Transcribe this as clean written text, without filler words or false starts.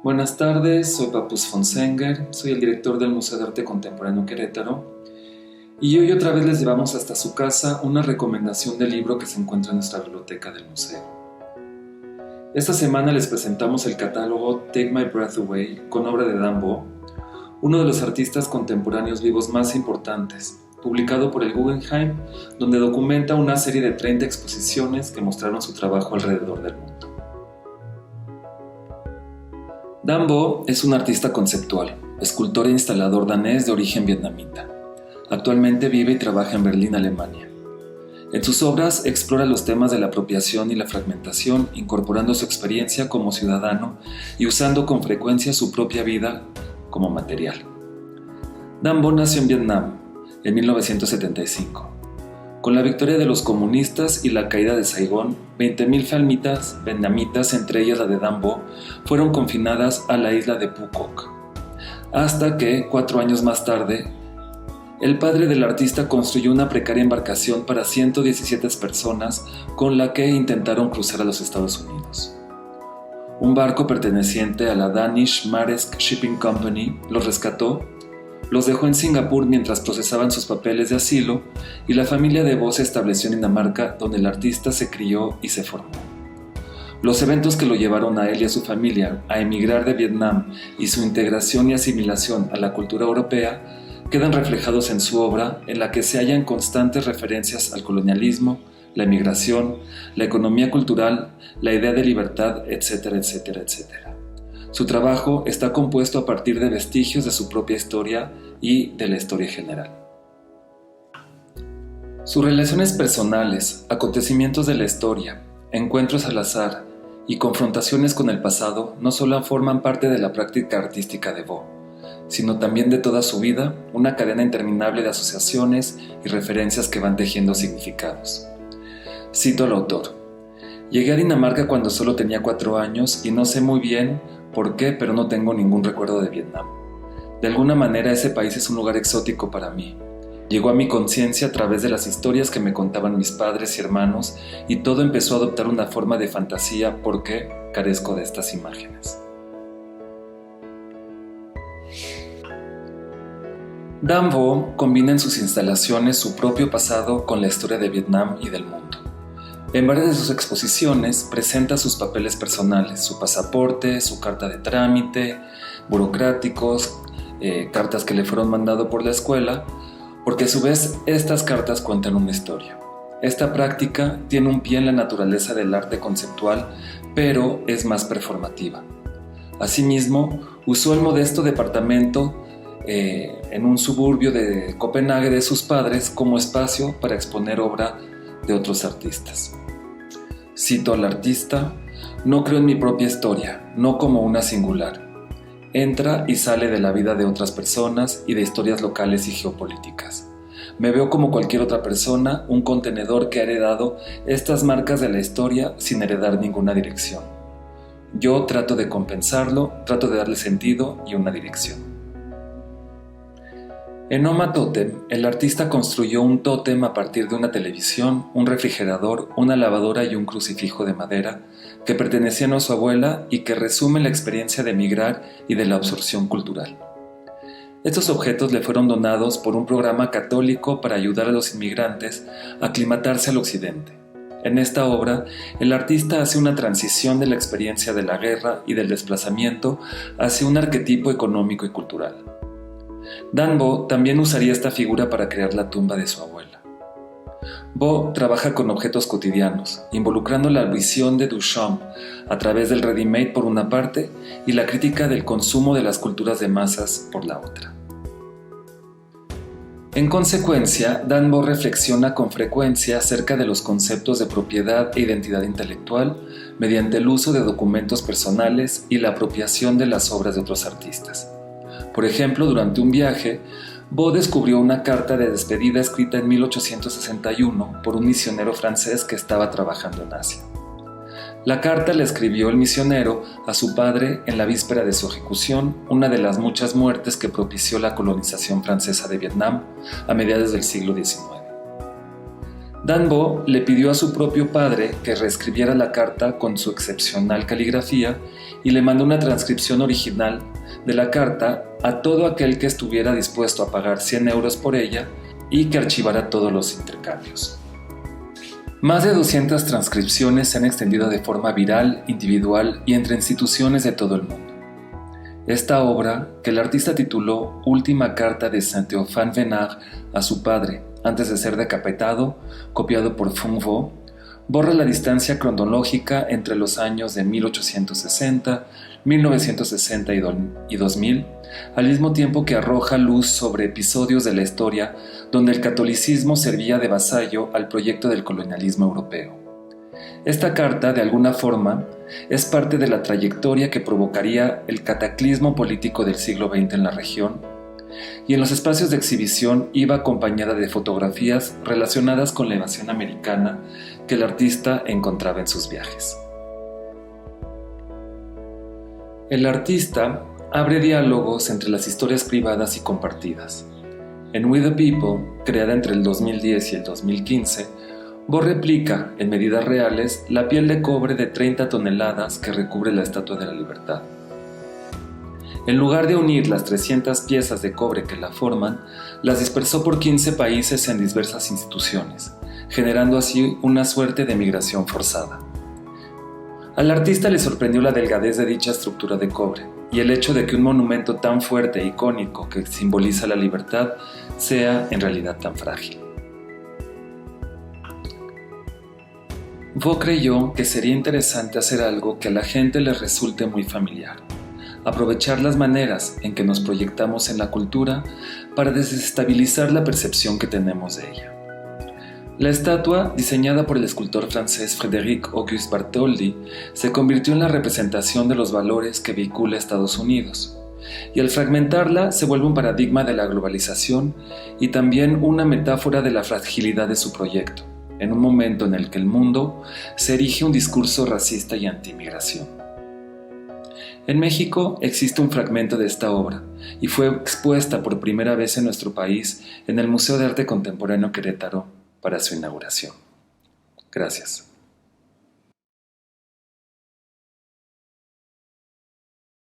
Buenas tardes, soy Papus Fonsenger, soy el director del Museo de Arte Contemporáneo Querétaro y hoy otra vez les llevamos hasta su casa una recomendación del libro que se encuentra en nuestra biblioteca del museo. Esta semana les presentamos el catálogo Take My Breath Away con obra de Dan Bo, uno de los artistas contemporáneos vivos más importantes, publicado por el Guggenheim, donde documenta una serie de 30 exposiciones que mostraron su trabajo alrededor del mundo. Dan Bo es un artista conceptual, escultor e instalador danés de origen vietnamita. Actualmente vive y trabaja en Berlín, Alemania. En sus obras explora los temas de la apropiación y la fragmentación, incorporando su experiencia como ciudadano y usando con frecuencia su propia vida como material. Dan Bo nació en Vietnam en 1975. Con la victoria de los comunistas y la caída de Saigón, 20.000 familias vietnamitas, entre ellas la de Dan Bo, fueron confinadas a la isla de Phu Quoc. Hasta que, 4 años más tarde, el padre del artista construyó una precaria embarcación para 117 personas con la que intentaron cruzar a los Estados Unidos. Un barco perteneciente a la Danish Maersk Shipping Company los rescató, los dejó en Singapur mientras procesaban sus papeles de asilo y la familia de Bo se estableció en Dinamarca, donde el artista se crió y se formó. Los eventos que lo llevaron a él y a su familia a emigrar de Vietnam y su integración y asimilación a la cultura europea quedan reflejados en su obra, en la que se hallan constantes referencias al colonialismo, la emigración, la economía cultural, la idea de libertad, etcétera, etcétera, etcétera. Su trabajo está compuesto a partir de vestigios de su propia historia y de la historia general. Sus relaciones personales, acontecimientos de la historia, encuentros al azar y confrontaciones con el pasado no solo forman parte de la práctica artística de Bo, sino también de toda su vida, una cadena interminable de asociaciones y referencias que van tejiendo significados. Cito al autor: "Llegué a Dinamarca cuando solo tenía 4 años y no sé muy bien por qué, pero no tengo ningún recuerdo de Vietnam. De alguna manera ese país es un lugar exótico para mí. Llegó a mi conciencia a través de las historias que me contaban mis padres y hermanos y todo empezó a adoptar una forma de fantasía porque carezco de estas imágenes". Dan Bo combina en sus instalaciones su propio pasado con la historia de Vietnam y del mundo. En varias de sus exposiciones presenta sus papeles personales, su pasaporte, su carta de trámite, burocráticos, cartas que le fueron mandado por la escuela, porque a su vez estas cartas cuentan una historia. Esta práctica tiene un pie en la naturaleza del arte conceptual, pero es más performativa. Asimismo, usó el modesto departamento en un suburbio de Copenhague de sus padres como espacio para exponer obra de otros artistas. Cito al artista: "No creo en mi propia historia, no como una singular. Entra y sale de la vida de otras personas y de historias locales y geopolíticas. Me veo como cualquier otra persona, un contenedor que ha heredado estas marcas de la historia sin heredar ninguna dirección. Yo trato de compensarlo, trato de darle sentido y una dirección". En Oma Totem, el artista construyó un tótem a partir de una televisión, un refrigerador, una lavadora y un crucifijo de madera que pertenecían a su abuela y que resumen la experiencia de emigrar y de la absorción cultural. Estos objetos le fueron donados por un programa católico para ayudar a los inmigrantes a aclimatarse al occidente. En esta obra, el artista hace una transición de la experiencia de la guerra y del desplazamiento hacia un arquetipo económico y cultural. Dan Bo también usaría esta figura para crear la tumba de su abuela. Bo trabaja con objetos cotidianos, involucrando la visión de Duchamp a través del ready-made por una parte y la crítica del consumo de las culturas de masas por la otra. En consecuencia, Dan Bo reflexiona con frecuencia acerca de los conceptos de propiedad e identidad intelectual mediante el uso de documentos personales y la apropiación de las obras de otros artistas. Por ejemplo, durante un viaje, Bo descubrió una carta de despedida escrita en 1861 por un misionero francés que estaba trabajando en Asia. La carta la escribió el misionero a su padre en la víspera de su ejecución, una de las muchas muertes que propició la colonización francesa de Vietnam a mediados del siglo XIX. Danbo le pidió a su propio padre que reescribiera la carta con su excepcional caligrafía y le mandó una transcripción original de la carta a todo aquel que estuviera dispuesto a pagar 100 euros por ella y que archivara todos los intercambios. Más de 200 transcripciones se han extendido de forma viral, individual y entre instituciones de todo el mundo. Esta obra, que el artista tituló Última carta de Saint-Théophane Vénard a su padre, antes de ser decapitado, copiado por Fungvo, borra la distancia cronológica entre los años de 1860, 1960 y 2000, al mismo tiempo que arroja luz sobre episodios de la historia donde el catolicismo servía de vasallo al proyecto del colonialismo europeo. Esta carta, de alguna forma, es parte de la trayectoria que provocaría el cataclismo político del siglo XX en la región, y en los espacios de exhibición iba acompañada de fotografías relacionadas con la invasión americana que el artista encontraba en sus viajes. El artista abre diálogos entre las historias privadas y compartidas. En We the People, creada entre el 2010 y el 2015, Bo replica, en medidas reales, la piel de cobre de 30 toneladas que recubre la Estatua de la Libertad. En lugar de unir las 300 piezas de cobre que la forman, las dispersó por 15 países en diversas instituciones, generando así una suerte de migración forzada. Al artista le sorprendió la delgadez de dicha estructura de cobre y el hecho de que un monumento tan fuerte e icónico que simboliza la libertad sea en realidad tan frágil. Bo creyó que sería interesante hacer algo que a la gente le resulte muy familiar. Aprovechar las maneras en que nos proyectamos en la cultura para desestabilizar la percepción que tenemos de ella. La estatua, diseñada por el escultor francés Frédéric Auguste Bartholdi, se convirtió en la representación de los valores que vehicula Estados Unidos, y al fragmentarla se vuelve un paradigma de la globalización y también una metáfora de la fragilidad de su proyecto, en un momento en el que el mundo se erige un discurso racista y anti-inmigración. En México existe un fragmento de esta obra y fue expuesta por primera vez en nuestro país en el Museo de Arte Contemporáneo Querétaro para su inauguración. Gracias.